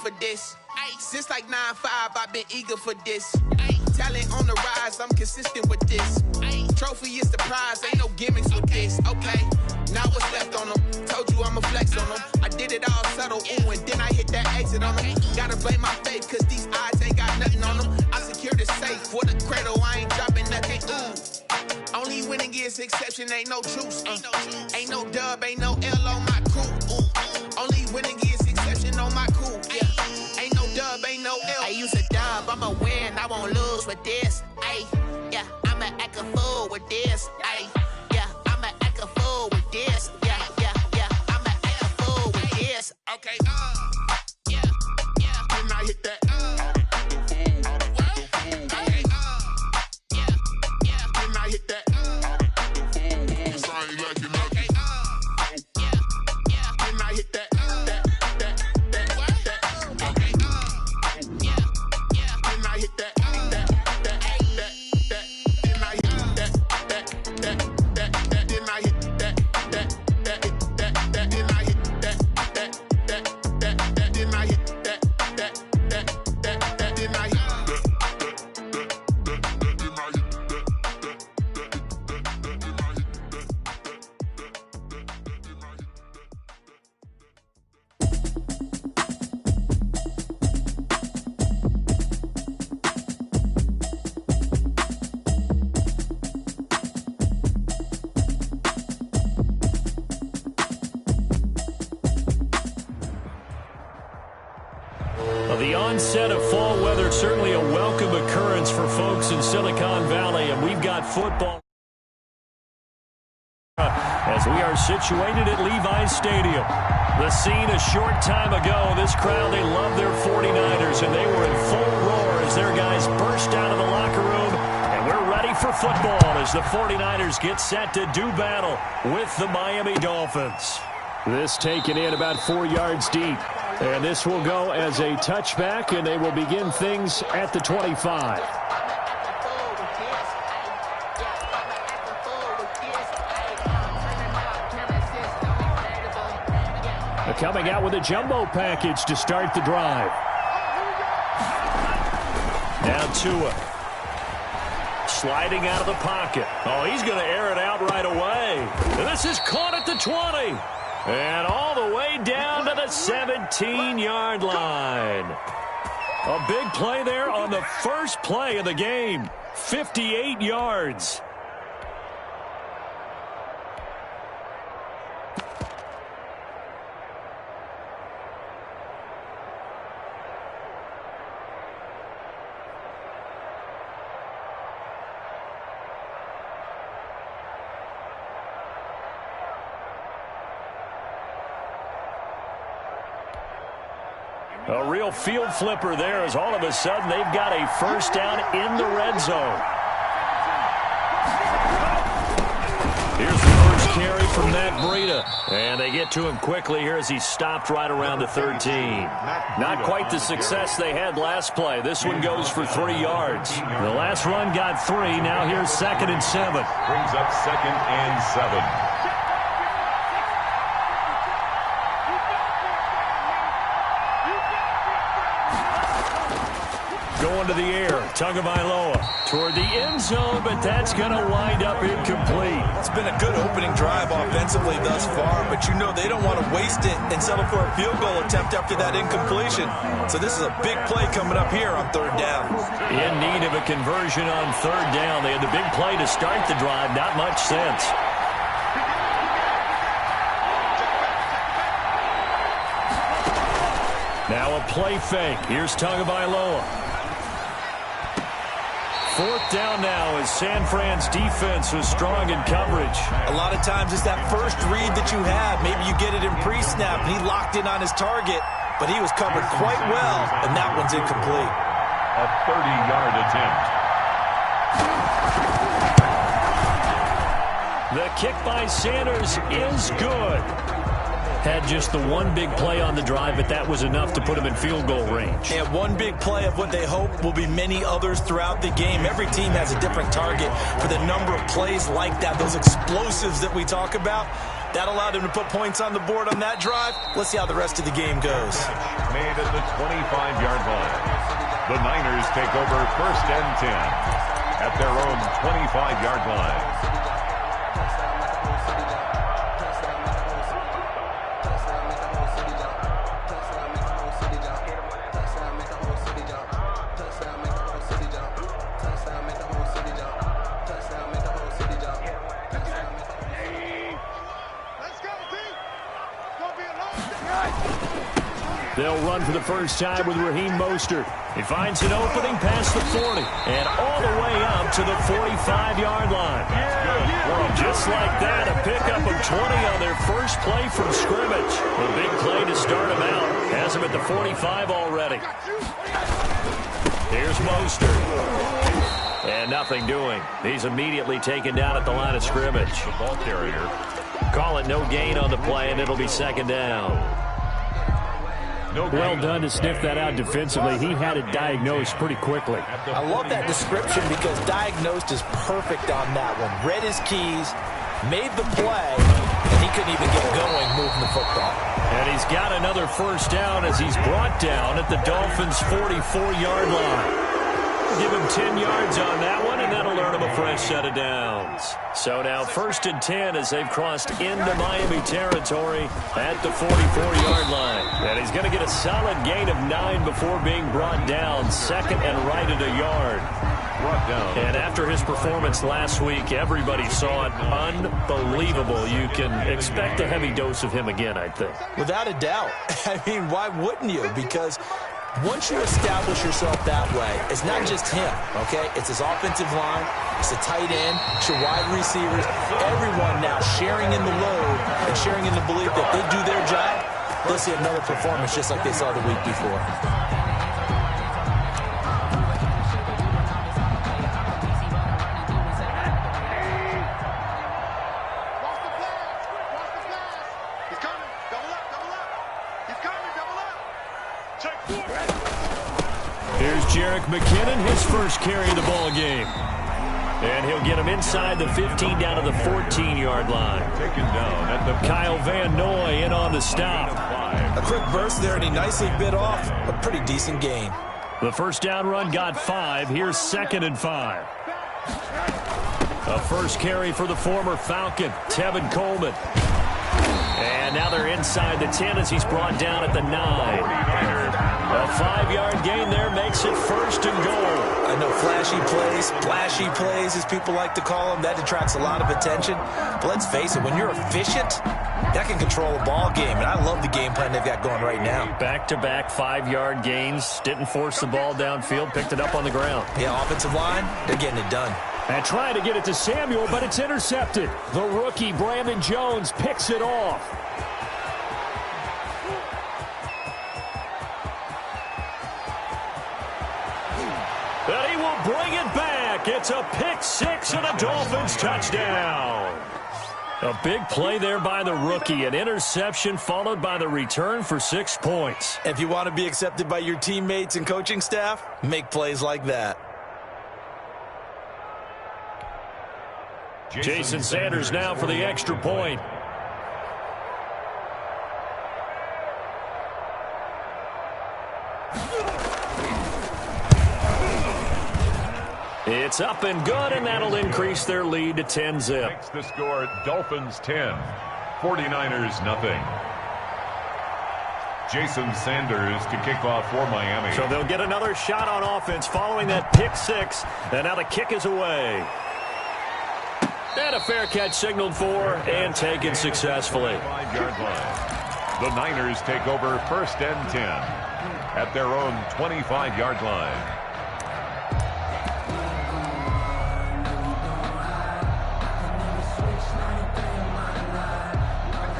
for this. Since like 9-5, I've been eager for this. Talent on the rise, I'm consistent with this. Trophy is the prize, ain't no gimmicks with this. Okay, now what's left on them? Told you I'ma flex on them. I did it all subtle, ooh, and then I hit that exit on them. Gotta blame my faith, cause these odds ain't got nothing on them. I secured the safe for the cradle, I ain't dropping nothing, ooh. Only winning is exception, ain't no truce. Ain't no dub, ain't no L on my crew. Ooh. Only winning is exception on my crew. Yeah. Ain't no dub, ain't no L. I use a dub, I'ma win, I won't lose with this. Ay, yeah, I'ma act a fool with this. Ay, yeah, I'ma act a fool with this. Yeah, yeah, yeah, I'ma act a fool with this. Okay, yeah, yeah. When I hit that, hit that. Sorry, like it, okay. Yeah, yeah. When I hit that, that. Okay. Yeah, yeah. When I hit that, that. Then I hit that, then I hit that, then I hit that, then I hit that, then I hit The onset of fall weather, certainly a welcome occurrence for folks in Silicon Valley, and we've got football as we are situated at Levi's Stadium. The scene a short time ago, this crowd, they love their 49ers, and they were in full roar as their guys burst out of the locker room, and we're ready for football as the 49ers get set to do battle with the Miami Dolphins. This taken in about 4 yards deep. And this will go as a touchback, and they will begin things at the 25. Coming out with a jumbo package to start the drive. Now Tua. Sliding out of the pocket. Oh, he's going to air it out right away. And this is caught at the 20. And all the way down to the 17-yard line. A big play there on the first play of the game. 58 yards. A real field flipper there as all of a sudden they've got a first down in the red zone. Here's the first carry from Matt Breida. And they get to him quickly here as he stopped right around the 13. Not quite the success they had last play. This one goes for 3 yards. The last run got 3. Now here's 2nd and 7. Brings up 2nd and 7. Going to the air, Tagovailoa toward the end zone, but that's going to wind up incomplete. It's been a good opening drive offensively thus far, but you know they don't want to waste it and settle for a field goal attempt after that incompletion. So this is a big play coming up here on 3rd down. In need of a conversion on 3rd down. They had the big play to start the drive, not much sense. Now a play fake. Here's Tagovailoa. 4th down now as San Fran's defense was strong in coverage. A lot of times it's that first read that you have. Maybe you get it in pre-snap. He locked in on his target, but he was covered quite well, and that one's incomplete. A 30-yard attempt. The kick by Sanders is good. Had just the one big play on the drive, but that was enough to put him in field goal range. And one big play of what they hope will be many others throughout the game. Every team has a different target for the number of plays like that, those explosives that we talk about. That allowed him to put points on the board on that drive. Let's see how the rest of the game goes. Made at the 25-yard line. The Niners take over 1st and 10 at their own 25-yard line. They'll run for the first time with Raheem Mostert. He finds an opening past the 40 and all the way up to the 45-yard line. Just like that, a pickup of 20 on their first play from scrimmage. A big play to start him out. Has him at the 45 already. Here's Mostert. And nothing doing. He's immediately taken down at the line of scrimmage. The ball carrier. Call it no gain on the play, and it'll be second down. Well done to sniff that out defensively. He had it diagnosed pretty quickly. I love that description because diagnosed is perfect on that one. Read his keys, made the play, and he couldn't even get going moving the football. And he's got another first down as he's brought down at the Dolphins' 44-yard line. Give him 10 yards on that one, and that'll earn him a fresh set of downs. So now 1st and 10 as they've crossed into Miami territory at the 44-yard line. And he's going to get a solid gain of 9 before being brought down. Second and right at a yard. Brought down. And after his performance last week, everybody saw it unbelievable. You can expect a heavy dose of him again, I think. Without a doubt. I mean, why wouldn't you? Because once you establish yourself that way, it's not just him, okay? It's his offensive line, it's the tight end, it's your wide receivers, everyone now sharing in the load and sharing in the belief that they do their job, they'll see another performance just like they saw the week before. Here's Jerick McKinnon, his first carry of the ball game. And he'll get him inside the 15 down to the 14-yard line. Taken down at the Kyle Van Noy in on the stop. A quick burst there, and he nicely bit off a pretty decent gain. The first down run got 5. Here's 2nd and 5. A first carry for the former Falcon, Tevin Coleman. And now they're inside the 10 as he's brought down at the 9. A 5-yard gain there makes it 1st and goal. I know flashy plays, splashy plays, as people like to call them, that attracts a lot of attention. But let's face it, when you're efficient, that can control a ball game. And I love the game plan they've got going right now. Back-to-back 5-yard gains. Didn't force the ball downfield, picked it up on the ground. Yeah, offensive line, they're getting it done. And trying to get it to Samuel, but it's intercepted. The rookie, Brandon Jones, picks it off. And he will bring it back. It's a pick 6 and a Dolphins touchdown. A big play there by the rookie. An interception followed by the return for 6 points. If you want to be accepted by your teammates and coaching staff, make plays like that. Jason Sanders now for the extra point. It's up and good, and that'll increase their lead to 10-zip. Makes the score Dolphins 10, 49ers nothing. Jason Sanders to kick off for Miami. So they'll get another shot on offense following that pick 6, and now the kick is away. And a fair catch signaled for and taken successfully. 5-yard line. The Niners take over 1st and 10 at their own 25-yard line.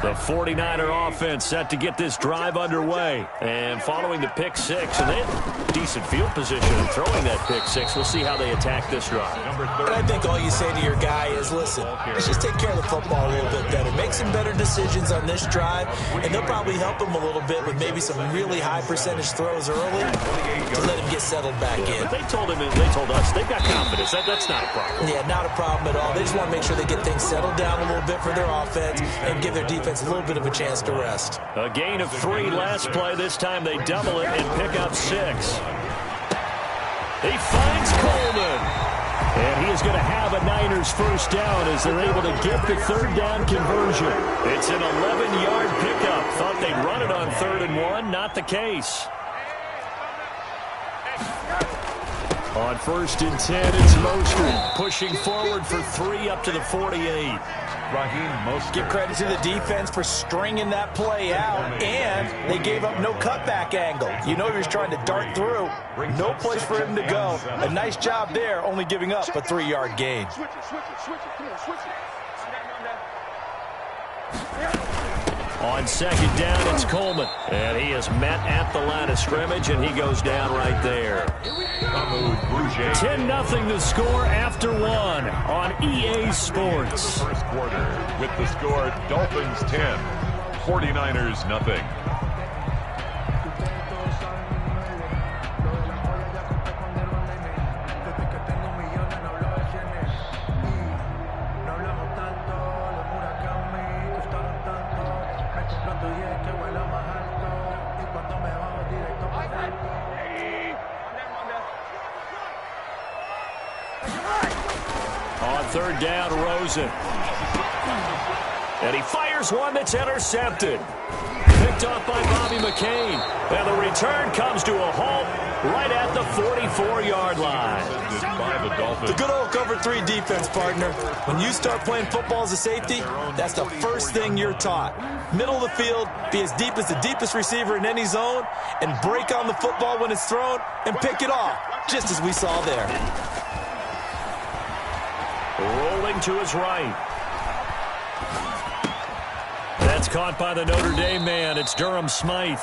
The 49er offense set to get this drive underway. And following the pick six, and they have decent field position in throwing that pick six. We'll see how they attack this drive. And I think all you say to your guy is, listen, let's just take care of the football a little bit better. Make some better decisions on this drive, and they'll probably help him a little bit with maybe some really high percentage throws early to let him get settled back in. But they told him, and they told us, they've got confidence. That's not a problem. Yeah, not a problem at all. They just want to make sure they get things settled down a little bit for their offense and give their defense a little bit of a chance to rest. A gain of 3 last play. This time they double it and pick up 6. He finds Coleman. And he is going to have a Niners first down as they're able to get the third down conversion. It's an 11-yard pickup. Thought they'd run it on 3rd and 1. Not the case. On 1st and 10, it's Mostert pushing forward for 3 up to the 48. Give credit to the defense for stringing that play out, and they gave up no cutback angle. You know he was trying to dart through. No place for him to go. A nice job there, only giving up a 3-yard gain. On 2nd down, it's Coleman. And he is met at the line of scrimmage, and he goes down right there. 10-0 the score after 1 on EA Sports. First quarter with the score Dolphins 10, 49ers nothing. On 3rd down, Rosen. And he fires one that's intercepted. Picked off by Bobby McCain. And the return comes to a halt right at the 44-yard line. The good old cover 3 defense, partner. When you start playing football as a safety, that's the first thing you're taught. Middle of the field, be as deep as the deepest receiver in any zone, and break on the football when it's thrown and pick it off, just as we saw there. Rolling to his right. That's caught by the Notre Dame man. It's Durham Smythe.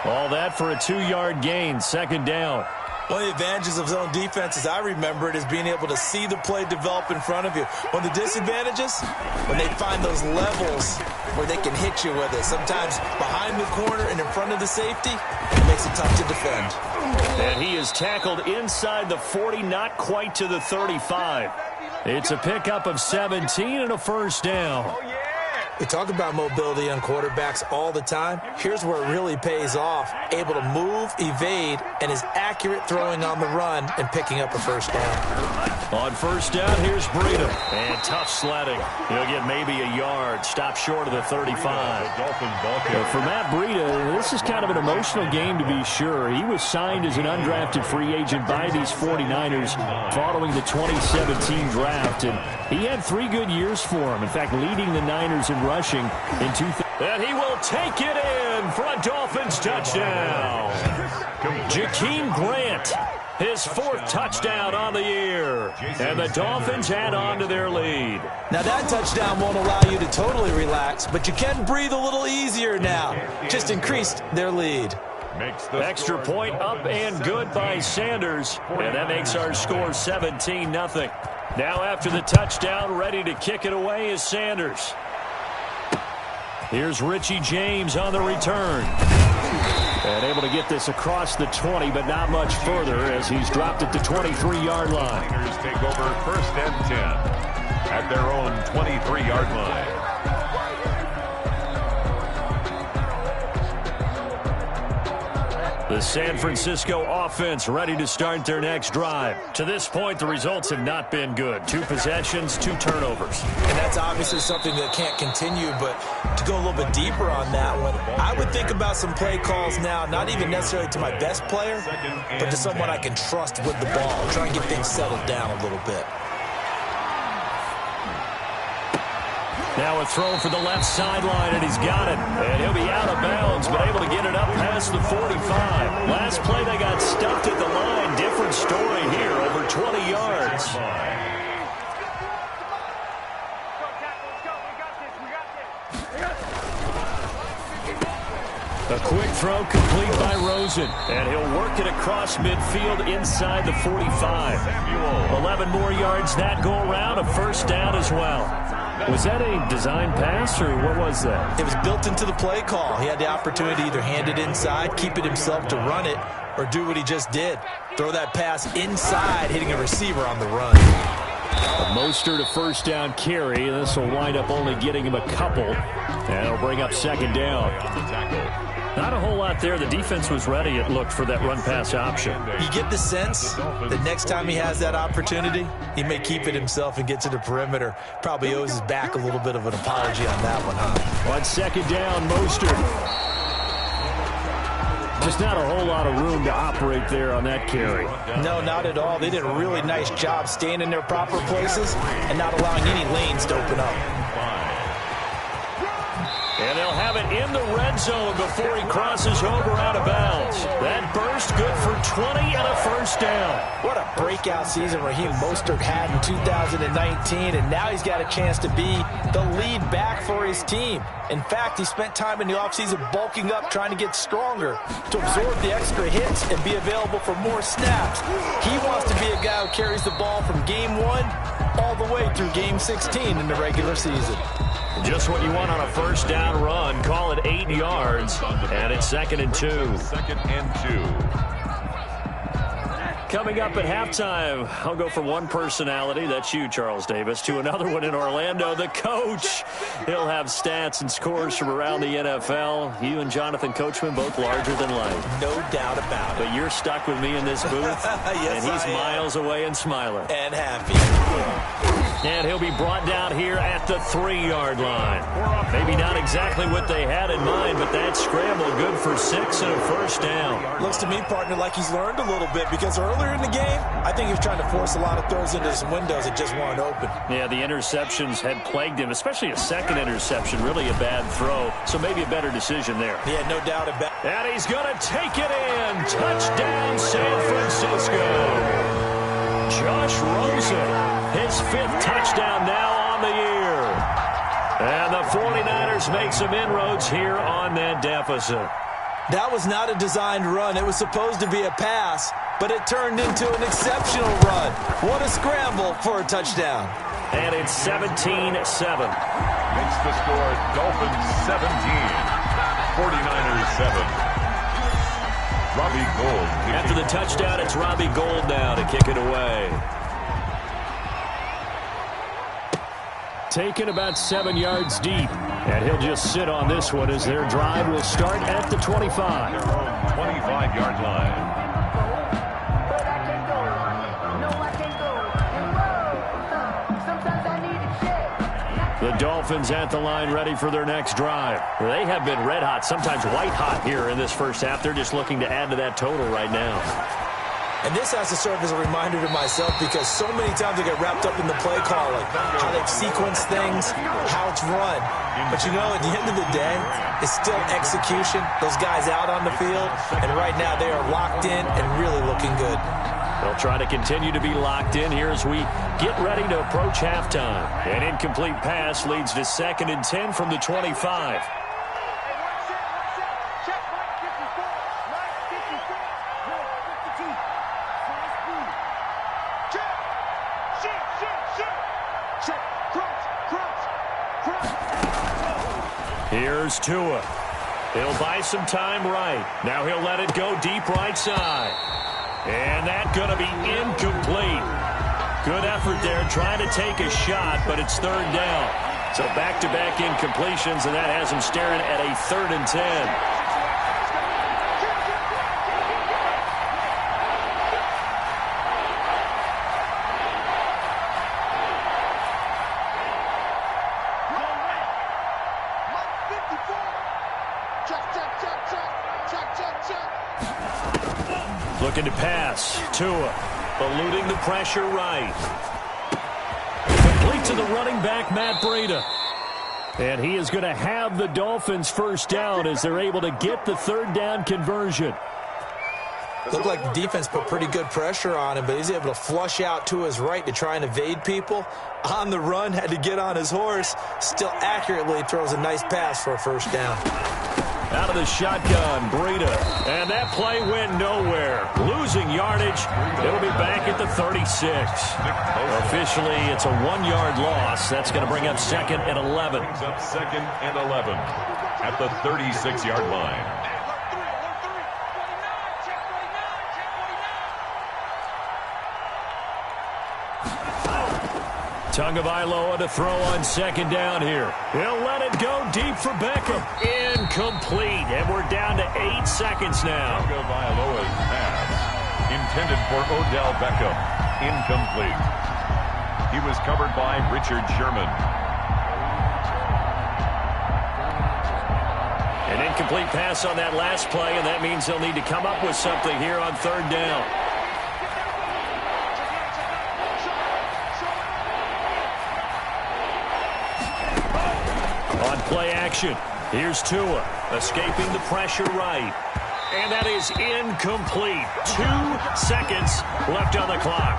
All that for a 2-yard gain, 2nd down. One of the advantages of zone defense, as I remember it, is being able to see the play develop in front of you. One of the disadvantages, when they find those levels where they can hit you with it. Sometimes behind the corner and in front of the safety, it makes it tough to defend. And he is tackled inside the 40, not quite to the 35. It's a pickup of 17 and a first down. We talk about mobility on quarterbacks all the time. Here's where it really pays off. Able to move, evade, and is accurate throwing on the run and picking up a first down. On 1st down, here's Breida. And tough sledding. He'll get maybe a yard. Stop short of the 35. For Matt Breida, this is kind of an emotional game to be sure. He was signed as an undrafted free agent by these 49ers following the 2017 draft. And he had 3 good years for him. In fact, leading the Niners in rushing in 2000. And he will take it in for a Dolphins touchdown. Jakeem Grant, his 4th touchdown on the year. And the Dolphins add on to their lead. Now that touchdown won't allow you to totally relax, but you can breathe a little easier now. Just increased their lead. Extra point up and good by Sanders. And that makes our score 17-0. Now after the touchdown, ready to kick it away is Sanders. Here's Richie James on the return. And able to get this across the 20, but not much further as he's dropped at the 23-yard line. Niners take over 1st and 10 at their own 23-yard line. The San Francisco offense ready to start their next drive. To this point, the results have not been good. 2 possessions, 2 turnovers. And that's obviously something that can't continue, but to go a little bit deeper on that one, I would think about some play calls now, not even necessarily to my best player, but to someone I can trust with the ball. Try and get things settled down a little bit. Now a throw for the left sideline, and he's got it. And he'll be out of bounds, but able to get it up past the 45. Last play, they got stuffed at the line. Different story here, over 20 yards. A quick throw complete by Rosen. And he'll work it across midfield inside the 45. 11 more yards that go around. A first down as well. Was that a design pass, or what was that? It was built into the play call. He had the opportunity to either hand it inside, keep it himself to run it, or do what he just did. Throw that pass inside, hitting a receiver on the run. Mostert a first down carry. This will wind up only getting him a couple. And it'll bring up second down. Not a whole lot there. The defense was ready, it looked, for that run-pass option. You get the sense that next time he has that opportunity, he may keep it himself and get to the perimeter. Probably owes his back a little bit of an apology on that one, huh? On second down, Mostert. Just not a whole lot of room to operate there on that carry. No, not at all. They did a really nice job staying in their proper places and not allowing any lanes to open up. And they'll have it in the red zone before he crosses over out of bounds. That burst good for 20 and a first down. What a breakout season Raheem Mostert had in 2019, and now he's got a chance to be the lead back for his team. In fact, he spent time in the offseason bulking up, trying to get stronger to absorb the extra hits and be available for more snaps. He wants to be a guy who carries the ball from game 1 all the way through game 16 in the regular season. Just what you want on a first down run. Call it 8 yards, and it's 2nd and 2. 2nd and 2. Coming up at halftime, I'll go from one personality, that's you, Charles Davis, to another one in Orlando, the coach. He'll have stats and scores from around the NFL. You and Jonathan Coachman, both larger than life. No doubt about it. But you're stuck with me in this booth, yes, and he's miles away and smiling. And happy. And he'll be brought down here at the 3-yard line. Maybe not exactly what they had in mind, but that scramble good for 6 and a first down. Looks to me, partner, like he's learned a little bit, because earlier in the game, I think he was trying to force a lot of throws into some windows that just weren't open. Yeah, the interceptions had plagued him, especially a second interception, really a bad throw. So maybe a better decision there. Yeah, no doubt about it. And he's going to take it in. Touchdown, San Francisco. Josh Rosen, his 5th touchdown now on the year. And the 49ers make some inroads here on that deficit. That was not a designed run. It was supposed to be a pass, but it turned into an exceptional run. What a scramble for a touchdown. And it's 17-7. Makes the score Dolphins 17, 49ers 7. Robbie Gould. After the touchdown, it's Robbie Gould now to kick it away. Taken about 7 yards deep. And he'll just sit on this one as their drive will start at the 25. Their own 25-yard line. The Dolphins at the line ready for their next drive. They have been red hot, sometimes white hot here in this first half. They're just looking to add to that total right now. And this has to serve as a reminder to myself, because so many times I get wrapped up in the play calling, how they've sequenced things, how it's run. But you know, at the end of the day, it's still execution. Those guys out on the field, and right now they are locked in and really looking good. They'll try to continue to be locked in here as we get ready to approach halftime. An incomplete pass leads to 2nd and 10 from the 25. Here's Tua. He'll buy some time right. Now he'll let it go deep right side. And that's going to be incomplete. Good effort there trying to take a shot, but it's 3rd down. So back-to-back incompletions, and that has him staring at a 3rd and 10. Looking to pass. Tua eluding the pressure right. Complete to the running back, Matt Breida. And he is going to have the Dolphins first down as they're able to get the 3rd down conversion. Looked like the defense put pretty good pressure on him, but he's able to flush out to his right to try and evade people. On the run, had to get on his horse. Still accurately throws a nice pass for a first down. Out of the shotgun, Breida. And that play went nowhere. Losing yardage. It'll be back at the 36. Officially, it's a 1-yard loss. That's going to bring up 2nd and 11. Brings up 2nd and 11 at the 36-yard line. Tagovailoa to throw on 2nd down here. He'll let it go deep for Beckham. Incomplete. And we're down to 8 seconds now. Tagovailoa's pass intended for Odell Beckham. Incomplete. He was covered by Richard Sherman. An incomplete pass on that last play, and that means they'll need to come up with something here on 3rd down. On play action, here's Tua, escaping the pressure right. And that is incomplete. 2 seconds left on the clock.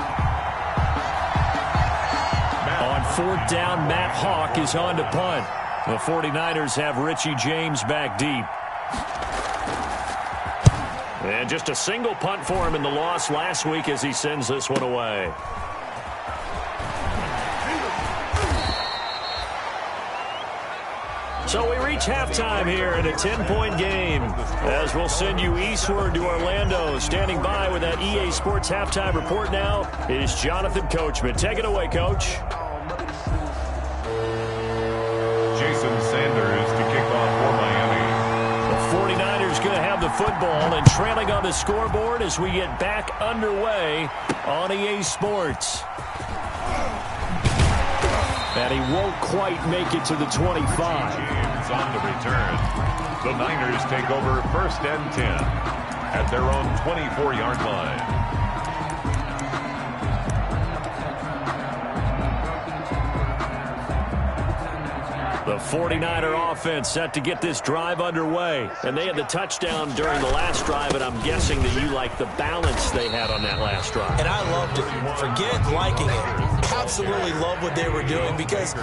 On 4th down, Matt Hawk is on to punt. The 49ers have Richie James back deep. And just a single punt for him in the loss last week as he sends this one away. So we reach halftime here in a 10-point game as we'll send you eastward to Orlando. Standing by with that EA Sports halftime report now is Jonathan Coachman. Take it away, Coach. Jason Sanders to kick off for Miami. The 49ers going to have the football and trailing on the scoreboard as we get back underway on EA Sports. And he won't quite make it to the 25. James on the return. The Niners take over 1st and 10 at their own 24-yard line. The 49er offense set to get this drive underway. And they had the touchdown during the last drive, and I'm guessing that you like the balance they had on that last drive. And I loved it. Forget liking it. Absolutely love what they were doing, because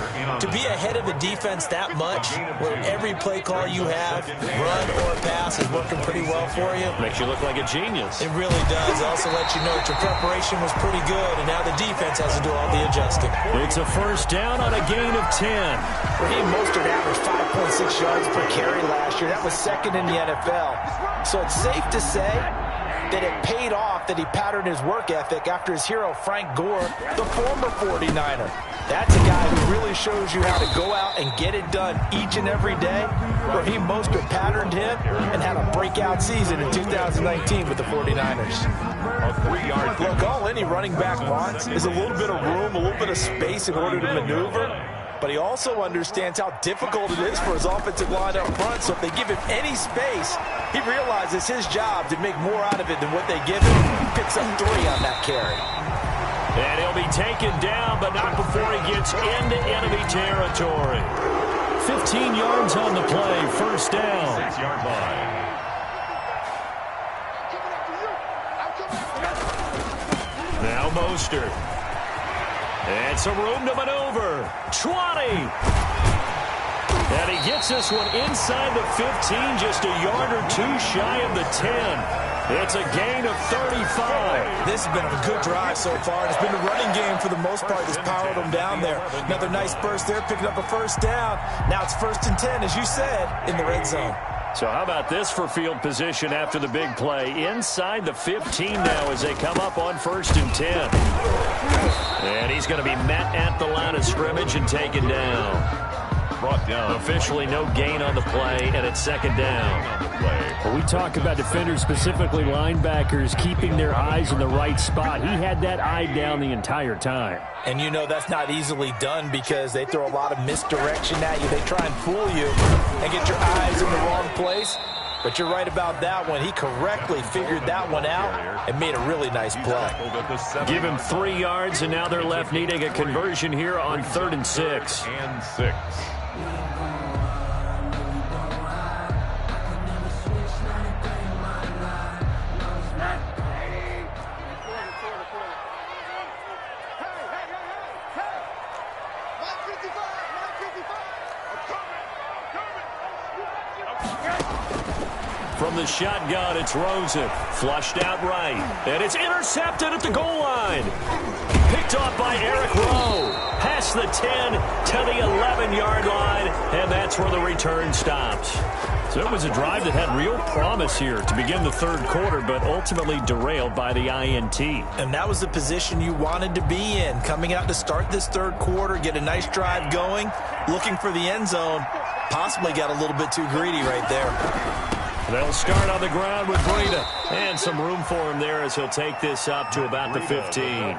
to be ahead of the defense that much, where every play call you have, run or pass, is working pretty well for you. Makes you look like a genius. It really does. It also lets you know that your preparation was pretty good, and now the defense has to do all the adjusting. It's a 1st down on a gain of 10. Raheem Mostert averaged 5.6 yards per carry last year. That was 2nd in the NFL. So it's safe to say that it paid off that he patterned his work ethic after his hero Frank Gore, the former 49er. That's a guy who really shows you how to go out and get it done each and every day. Raheem Mostert patterned him and had a breakout season in 2019 with the 49ers. A 3-yard. Look, all any running back wants is a little bit of room, a little bit of space in order to maneuver. But he also understands how difficult it is for his offensive line up front. So if they give him any space, he realizes his job to make more out of it than what they give him. He picks up 3 on that carry. And he'll be taken down, but not before he gets into enemy territory. 15 yards on the play, 1st down. 6-yard line. Now Mostert. And some room to maneuver. 20. And he gets this one inside the 15, just a yard or 2 shy of the 10. It's a gain of 35. This has been a good drive so far, and it's been the running game for the most part that's powered them down there. Another nice burst there, picking up a 1st down. Now it's 1st and 10, as you said, in the red zone. So how about this for field position after the big play? Inside the 15 now as they come up on 1st and 10. And he's going to be met at the line of scrimmage and taken down. Brought down. Officially no gain on the play, and it's 2nd down. When we talk about defenders, specifically linebackers, keeping their eyes in the right spot, he had that eye down the entire time. And you know that's not easily done because they throw a lot of misdirection at you. They try and fool you and get your eyes in the wrong place. But you're right about that one. He correctly figured that one out and made a really nice play. Give him 3 yards, and now they're left needing a conversion here on 3rd and 6. And 6. the shotgun, it's Rosen. Flushed out right. And it's intercepted at the goal line. Picked off by Eric Rowe. Past the 10 to the 11-yard line. And that's where the return stops. So it was a drive that had real promise here to begin the third quarter, but ultimately derailed by the INT. And that was the position you wanted to be in. Coming out to start this third quarter, get a nice drive going, looking for the end zone. Possibly got a little bit too greedy right there. They'll start on the ground with Breida. And some room for him there as he'll take this up to about the 15.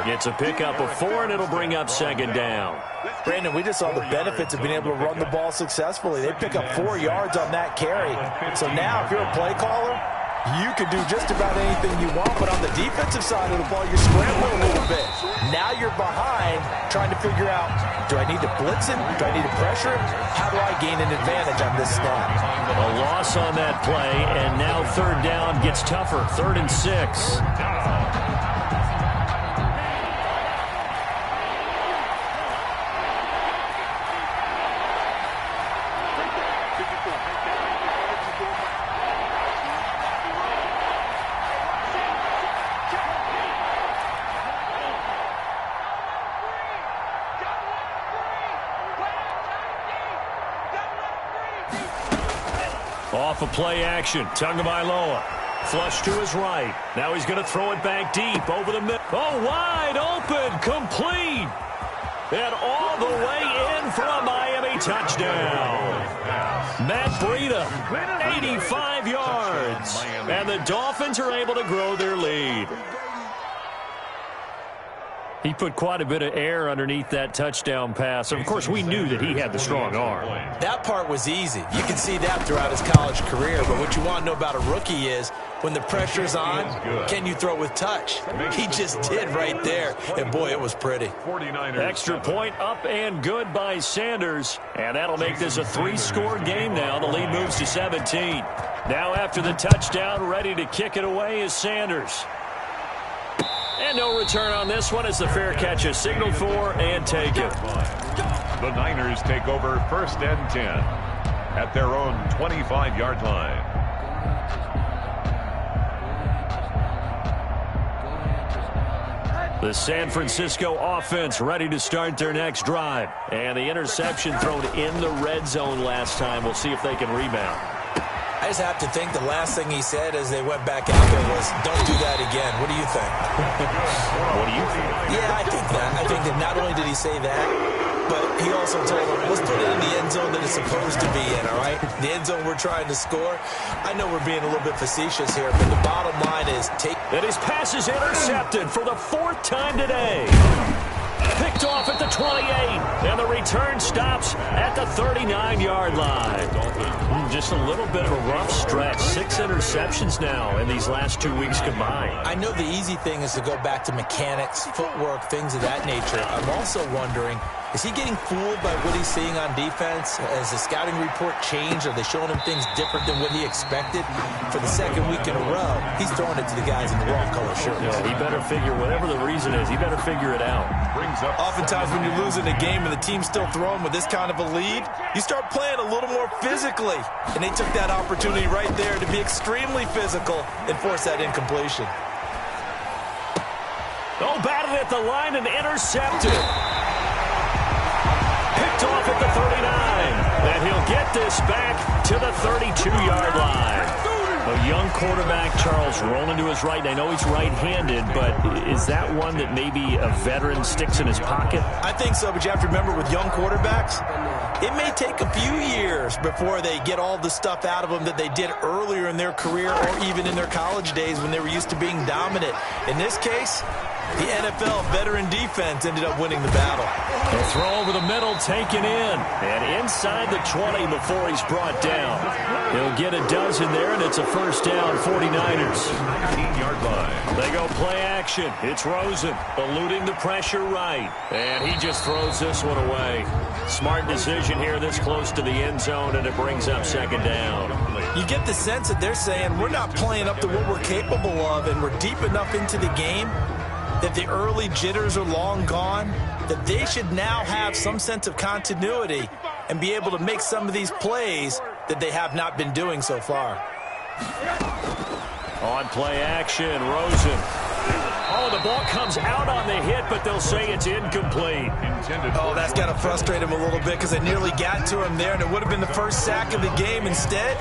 Gets a pickup of 4, and it'll bring up second down. Brandon, we just saw the benefits of being able to run the ball successfully. They pick up 4 yards on that carry. So now if you're a play caller, you can do just about anything you want, but on the defensive side of the ball, you're scrambling a little bit. Now you're behind, trying to figure out, do I need to blitz him? Do I need to pressure him? How do I gain an advantage on this snap? A loss on that play, and now third down gets tougher. 3rd and 6. Off of play action, Tagovailoa. Flush to his right. Now he's going to throw it back deep over the middle. Oh, wide open, complete. And all the way in for a Miami touchdown. Matt Breida, 85 yards. And the Dolphins are able to grow their lead. He put quite a bit of air underneath that touchdown pass. Of course, we knew that he had the strong arm. That part was easy. You can see that throughout his college career. But what you want to know about a rookie is when the pressure's on, can you throw with touch? He just did right there. And, boy, it was pretty. Extra point up and good by Sanders. And that'll make this a 3-score game now. The lead moves to 17. Now after the touchdown, ready to kick it away is Sanders. And no return on this one as the fair catch is signaled for and taken. The Niners take over 1st and 10 at their own 25-yard line. The San Francisco offense ready to start their next drive. And the interception thrown in the red zone last time. We'll see if they can rebound. I just have to think the last thing he said as they went back out there was, don't do that again. What do you think? What do you think? Yeah, I think that. I think that not only did he say that, but he also told them, let's put it in the end zone that it's supposed to be in, all right? The end zone we're trying to score. I know we're being a little bit facetious here, but the bottom line is take. And his pass is intercepted for the 4th time today. Picked off at the 28, and the return stops at the 39-yard line. Just a little bit of a rough stretch. 6 interceptions now in these last 2 weeks combined. I know the easy thing is to go back to mechanics, footwork, things of that nature. I'm also wondering, is he getting fooled by what he's seeing on defense? Has the scouting report changed? Are they showing him things different than what he expected? For the 2nd week in a row, he's throwing it to the guys in the wrong color shirts. Yeah, he better figure, whatever the reason is, he better figure it out. Oftentimes when you're losing a game and the team's still throwing with this kind of a lead, you start playing a little more physically. And they took that opportunity right there to be extremely physical and force that incompletion. Oh, batted at the line and intercepted. Picked off at the 39. And he'll get this back to the 32-yard line. A young quarterback, Charles, rolling to his right. I know he's right-handed, but is that one that maybe a veteran sticks in his pocket? I think so, but you have to remember with young quarterbacks, it may take a few years before they get all the stuff out of them that they did earlier in their career or even in their college days when they were used to being dominant. In this case, the NFL veteran defense ended up winning the battle. A throw over the middle, taken in. And inside the 20 before he's brought down. He'll get a dozen there, and it's a 1st down, 49ers. 19-yard line. They go play action. It's Rosen, eluding the pressure right. And he just throws this one away. Smart decision here this close to the end zone, and it brings up 2nd down. You get the sense that they're saying we're not playing up to what we're capable of, and we're deep enough into the game that the early jitters are long gone, that they should now have some sense of continuity and be able to make some of these plays that they have not been doing so far. On play action, Rosen. Oh, the ball comes out on the hit, but they'll say it's incomplete. Oh, that's got to frustrate him a little bit because they nearly got to him there, and it would have been the first sack of the game. Instead,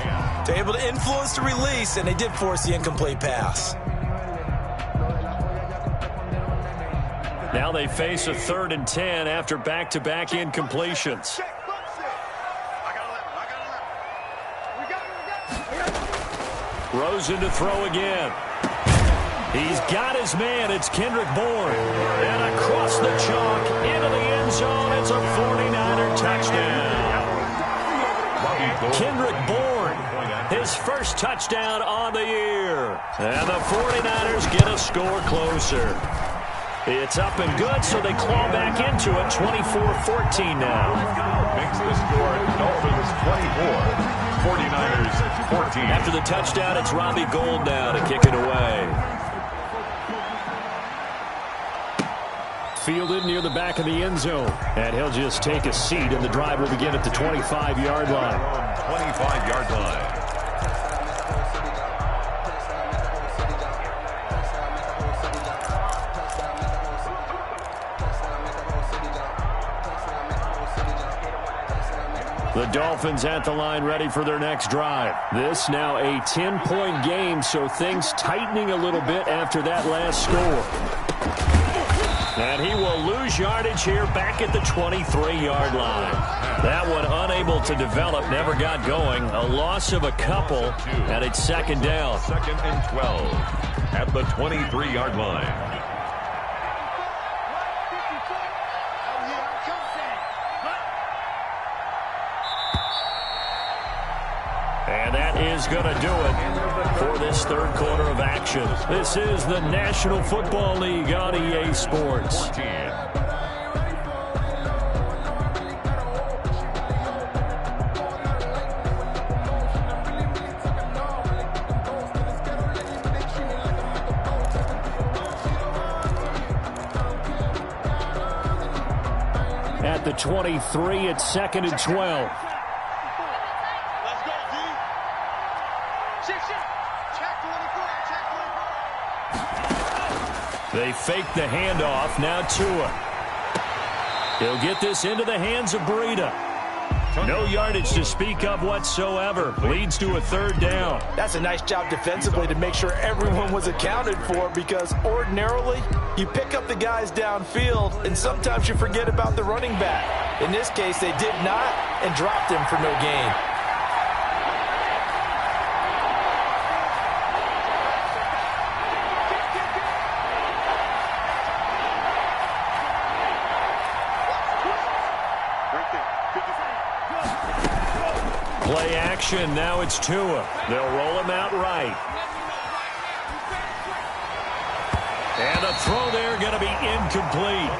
they're able to influence the release, and they did force the incomplete pass. Now they face a 3rd and 10 after back-to-back incompletions. Rosen to throw again. He's got his man. It's Kendrick Bourne. And across the chalk into the end zone. It's a 49er touchdown. Kendrick Bourne, his first touchdown on the year. And the 49ers get a score closer. It's up and good, so they claw back into it, 24-14 now. Makes the score Dolphins 24, 49ers 14. After the touchdown, it's Robbie Gould now to kick it away. Fielded near the back of the end zone. And he'll just take a seat, and the drive will begin at the 25-yard line. 25-yard line. The Dolphins at the line ready for their next drive. This now a 10-point game, so things tightening a little bit after that last score. And he will lose yardage here back at the 23-yard line. That one unable to develop, never got going. A loss of a couple, and it's 2nd down. 2nd and 12 at the 23-yard line. And that is going to do it for this 3rd quarter of action. This is the National Football League on EA Sports. At the 23, it's 2nd and 12. They fake the handoff. Now Tua. He'll get this into the hands of Breida. No yardage to speak of whatsoever. Leads to a 3rd down. That's a nice job defensively to make sure everyone was accounted for, because ordinarily you pick up the guys downfield and sometimes you forget about the running back. In this case, they did not and dropped him for no gain. Play action. Now it's Tua. They'll roll him out right. And a throw there going to be incomplete.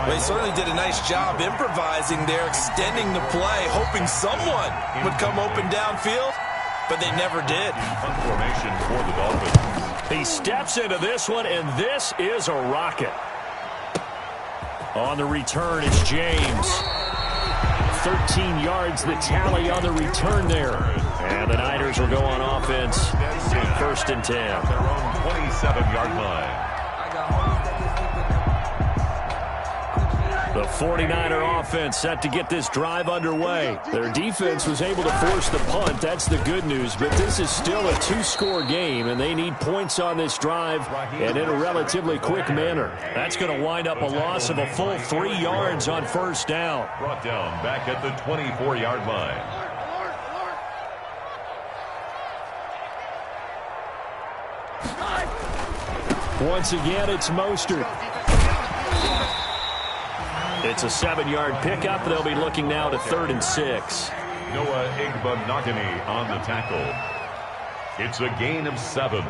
They certainly did a nice job improvising there, extending the play, hoping someone would come open downfield, but they never did. Punt formation for the Dolphins. He steps into this one, and this is a rocket. On the return, it's James. 13 yards, the tally on the return there. And the Niners will go on offense. 1st and 10. Their own 27-yard line. The 49er offense set to get this drive underway. Their defense was able to force the punt. That's the good news. But this is still a 2-score game, and they need points on this drive and in a relatively quick manner. That's going to wind up a loss of a full 3 yards on 1st down. Brought down back at the 24-yard line. Once again, it's Mostert. It's a 7-yard pickup. They'll be looking now to 3rd and 6. Noah Igbenogany on the tackle. It's a gain of 7.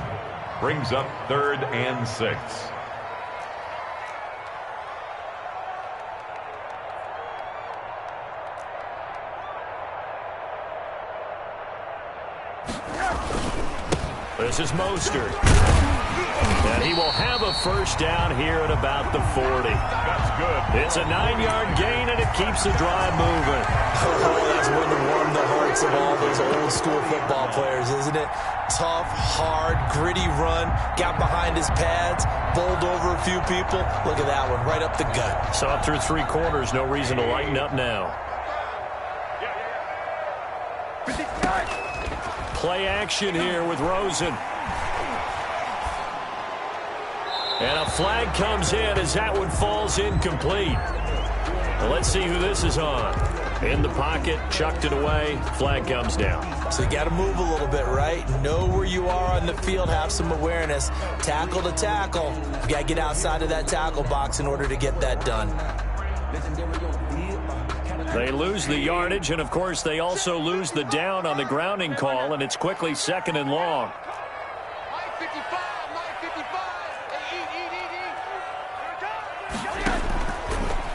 Brings up 3rd and 6. The This is Mostert. And he will have a first down here at about the 40. That's good. It's a 9-yard gain, and it keeps the drive moving. Oh, that's one to warm the hearts of all those old-school football players, isn't it? Tough, hard, gritty run. Got behind his pads, bowled over a few people. Look at that one, right up the gut. Saw it through 3 quarters. No reason to lighten up now. Play action here with Rosen. And a flag comes in as that one falls incomplete. Well, let's see who this is on. In the pocket, chucked it away, flag comes down. So you got to move a little bit, right? Know where you are on the field, have some awareness. Tackle to tackle. You got to get outside of that tackle box in order to get that done. They lose the yardage, and of course they also lose the down on the grounding call, and it's quickly 2nd and long.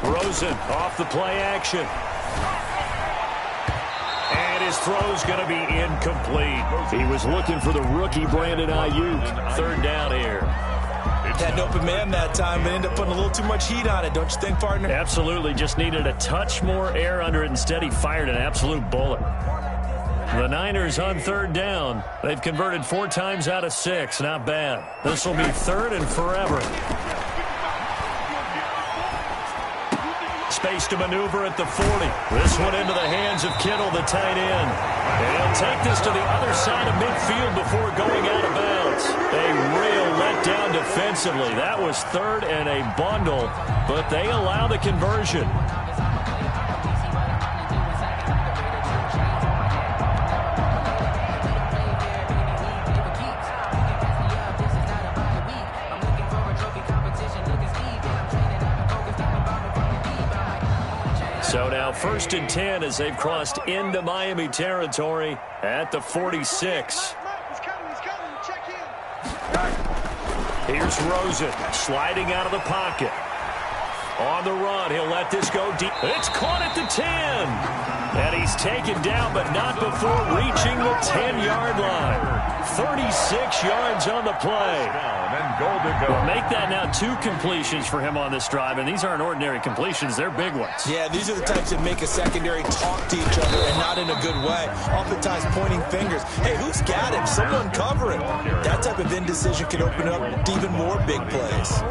Rosen off the play action. And his throw's going to be incomplete. He was looking for the rookie Brandon Ayuk. 3rd down here. Had an open man that time, but ended up putting a little too much heat on it, don't you think, partner? Absolutely. Just needed a touch more air under it. Instead, he fired an absolute bullet. The Niners on 3rd down. They've converted 4 times out of 6. Not bad. This will be 3rd and forever. Space to maneuver at the 40. This one into the hands of Kittle, the tight end. And he'll take this to the other side of midfield before going out of bounds. A real letdown defensively. That was 3rd and a bundle, but they allow the conversion. So now 1st and 10 as they've crossed into Miami territory at the 46. Here's Rosen sliding out of the pocket. On the run, he'll let this go deep. It's caught at the 10. And he's taken down, but not before reaching the 10-yard line. 36 yards on the play. Well, make that now 2 completions for him on this drive, and these aren't ordinary completions. They're big ones. Yeah, these are the types that make a secondary talk to each other, and not in a good way. Oftentimes pointing fingers. Hey, who's got him? Someone cover him. That type of indecision can open up even more big plays.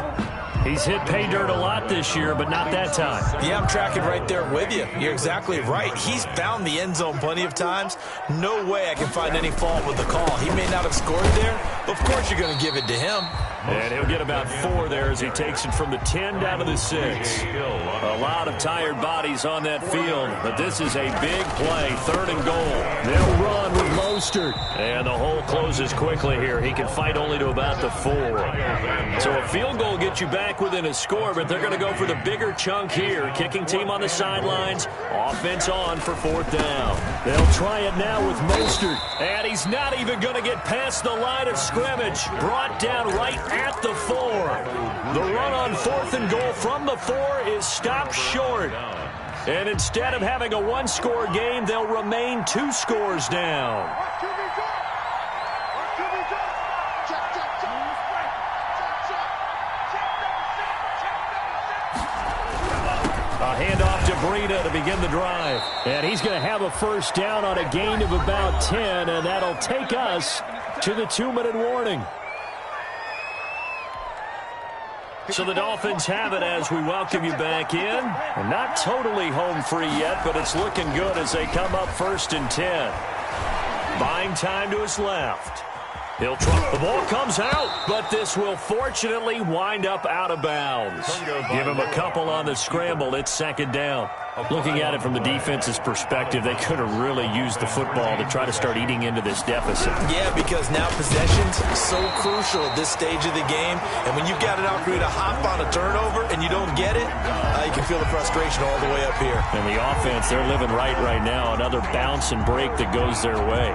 He's hit pay dirt a lot this year, but not that time. Yeah, I'm tracking right there with you. You're exactly right. He's found the end zone plenty of times. No way I can find any fault with the call. He may not have scored there, but of course you're going to give it to him. And he'll get about 4 there as he takes it from the 10 down to the 6. A lot of tired bodies on that field, but this is a big play. 3rd and goal. They'll run with Mostert. And the hole closes quickly here. He can fight only to about the 4. So a field goal gets you back within a score, but they're going to go for the bigger chunk here. Kicking team on the sidelines. Offense on for 4th down. They'll try it now with Mostert. And he's not even going to get past the line of scrimmage. Brought down right at the 4. The run on 4th and goal from the 4 is stopped short. And instead of having a 1-score game, they'll remain 2 scores down. A handoff to Breida to begin the drive. And he's going to have a first down on a gain of about 10, and that'll take us to the 2-minute warning. So the Dolphins have it as we welcome you back in. And not totally home free yet, but it's looking good as they come up 1st and 10. Buying time to his left. He'll try. The ball comes out, but this will fortunately wind up out of bounds. Give him a couple on the scramble. It's 2nd down. Looking at it from the defense's perspective, they could have really used the football to try to start eating into this deficit. Yeah, because now possession's so crucial at this stage of the game. And when you've got an opportunity to hop on a turnover and you don't get it, you can feel the frustration all the way up here. And the offense, they're living right now. Another bounce and break that goes their way.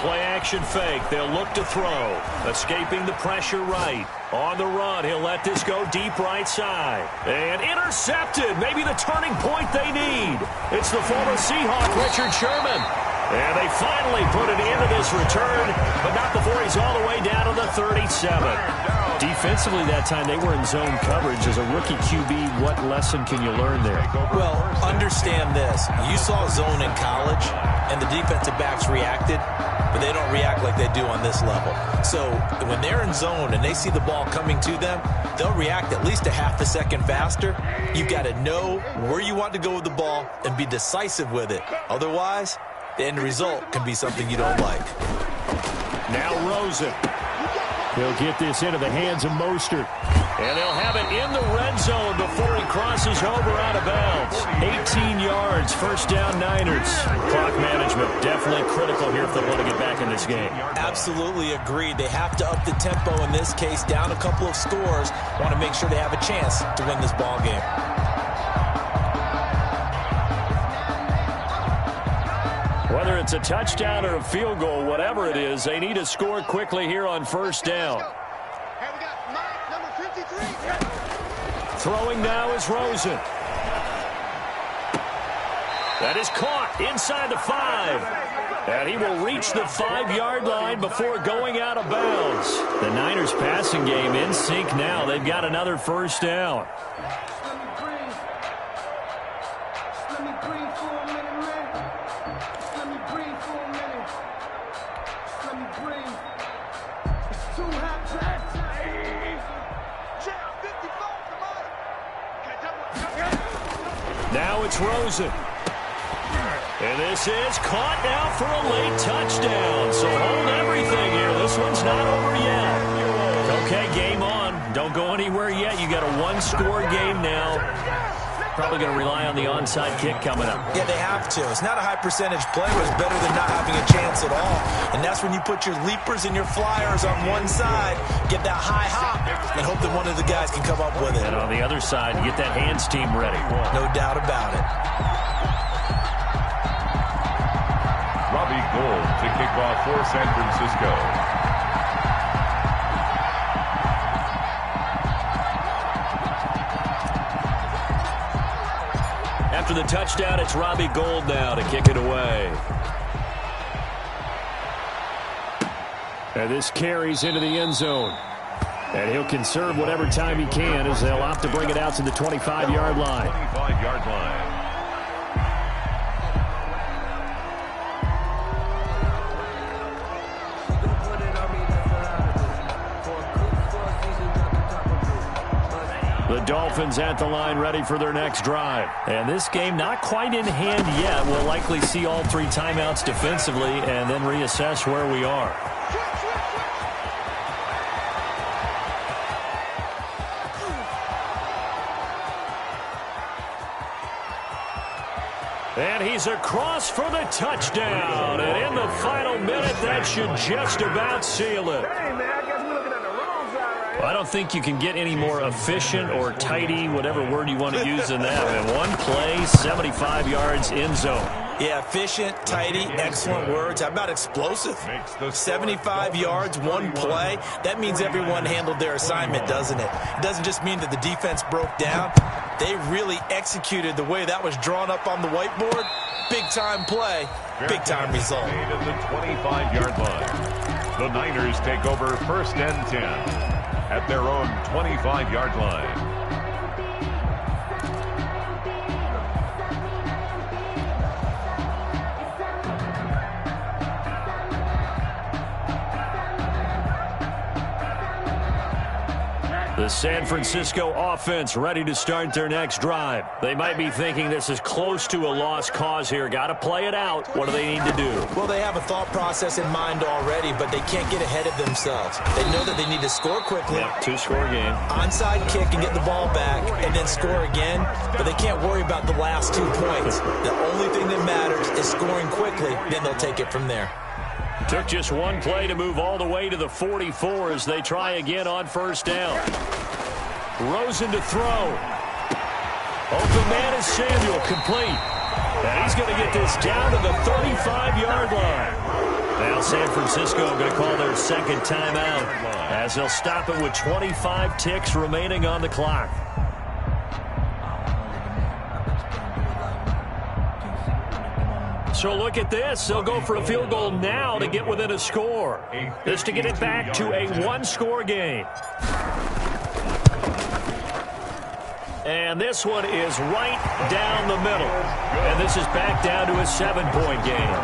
Play action fake. They'll look to throw. Escaping the pressure right. On the run, he'll let this go deep right side. And intercepted. Maybe the turning point they need. It's the former Seahawk, Richard Sherman. And they finally put it into this return, but not before he's all the way down to the 37. Defensively that time, they were in zone coverage. As a rookie QB, what lesson can you learn there? Well, understand this. You saw zone in college, and the defensive backs reacted, but they don't react like they do on this level. So when they're in zone and they see the ball coming to them, they'll react at least a half a second faster. You've got to know where you want to go with the ball and be decisive with it. Otherwise, the end result can be something you don't like. Now Rosen. He'll get this into the hands of Mostert. And they'll have it in the red zone before he crosses over out of bounds. 18 yards, first down Niners. Clock management definitely critical here if they want to get back in this game. Absolutely agreed. They have to up the tempo in this case, down a couple of scores. Want to make sure they have a chance to win this ball game. Whether it's a touchdown or a field goal, whatever it is, they need to score quickly here on first down. Throwing now is Rosen. That is caught inside the 5. And he will reach the 5-yard line before going out of bounds. The Niners passing game in sync now. They've got another first down. Now it's Rosen. And this is caught now for a late touchdown. So hold everything here. This one's not over yet. Okay, game on. Don't go anywhere yet. You got a one-score game now. Probably going to rely on the onside kick coming up. Yeah, they have to. It's not a high-percentage play, but it's better than not having a chance at all. And that's when you put your leapers and your flyers on one side, get that high hop, and hope that one of the guys can come up with it. And on the other side, get that hands team ready. No doubt about it. Robbie Gould to kick off for San Francisco. After the touchdown, it's Robbie Gould now to kick it away. And this carries into the end zone. And he'll conserve whatever time he can as they'll opt to bring it out to the 25-yard line. 25-yard line. The Dolphins at the line ready for their next drive. And this game not quite in hand yet. We'll likely see all 3 timeouts defensively and then reassess where we are. And he's across for the touchdown. And in the final minute, that should just about seal it. I don't think you can get any more efficient or tidy, whatever word you want to use in that. And one play, 75 yards in zone. Yeah, efficient, tidy, excellent words. How about explosive? 75 yards, one play. That means everyone handled their assignment, doesn't it? It doesn't just mean that the defense broke down. They really executed the way that was drawn up on the whiteboard. Big-time play, big-time result. At the 25-yard line. The Niners take over first and 10 at their own 25-yard line. The San Francisco offense ready to start their next drive. They might be thinking this is close to a lost cause here. Got to play it out. What do they need to do? Well, they have a thought process in mind already, but they can't get ahead of themselves. They know that they need to score quickly. Yep, 2-score game. Onside kick and get the ball back and then score again, but they can't worry about the last 2 points. The only thing that matters is scoring quickly, then they'll take it from there. Took just one play to move all the way to the 44 as they try again on first down. Rosen to throw. Open man is Samuel, complete. And he's going to get this down to the 35-yard line. Now San Francisco going to call their second timeout as they'll stop it with 25 ticks remaining on the clock. So look at this. They'll go for a field goal now to get within a score. This to get it back to a one-score game. And this one is right down the middle. And this is back down to a 7-point game.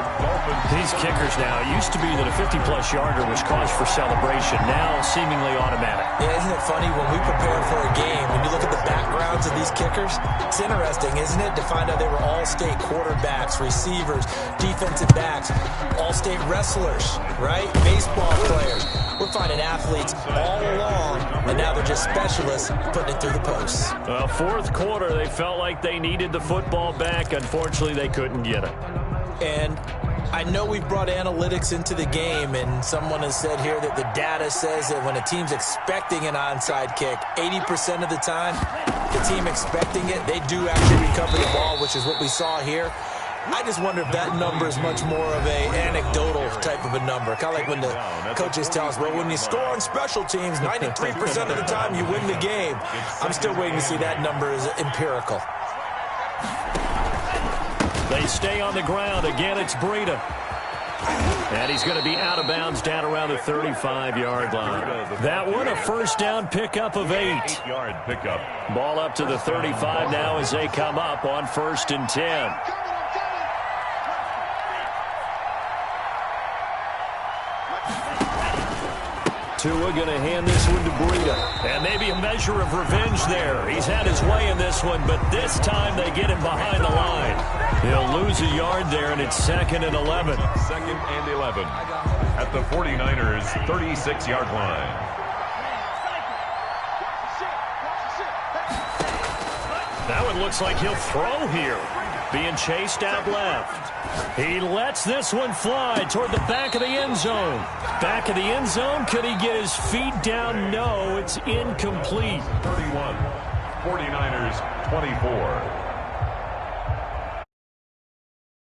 These kickers now, it used to be that a 50-plus yarder was cause for celebration. Now seemingly automatic. Yeah, isn't it funny when we prepare for a game, when you look at the backgrounds of these kickers, it's interesting, isn't it, to find out they were all-state quarterbacks, receivers, defensive backs, all-state wrestlers, right? Baseball players. We're finding athletes all along, and now they're just specialists putting it through the posts. Well, fourth quarter, they felt like they needed the football back. Unfortunately, they couldn't get it. And I know we've brought analytics into the game, and someone has said here that the data says that when a team's expecting an onside kick, 80% of the time, the team expecting it, they do actually recover the ball, which is what we saw here. I just wonder if that number is much more of an anecdotal type of a number. Kind of like when the coaches tell us, well, when you score on special teams, 93% of the time you win the game. I'm still waiting to see that number is empirical. They stay on the ground. Again, it's Breida. And he's going to be out of bounds down around the 35-yard line. That one, a first down pickup of 8. 8-yard pickup. Ball up to the 35 now as they come up on 1st and 10. Tua going to hand this one to Breida. And maybe a measure of revenge there. He's had his way in this one, but this time they get him behind the line. He'll lose a yard there, and it's 2nd and 11. 2nd and 11 at the 49ers' 36-yard line. That one looks like he'll throw here. Being chased out left. He lets this one fly toward the back of the end zone. Back of the end zone. Could he get his feet down? No, it's incomplete. 31. 49ers 24.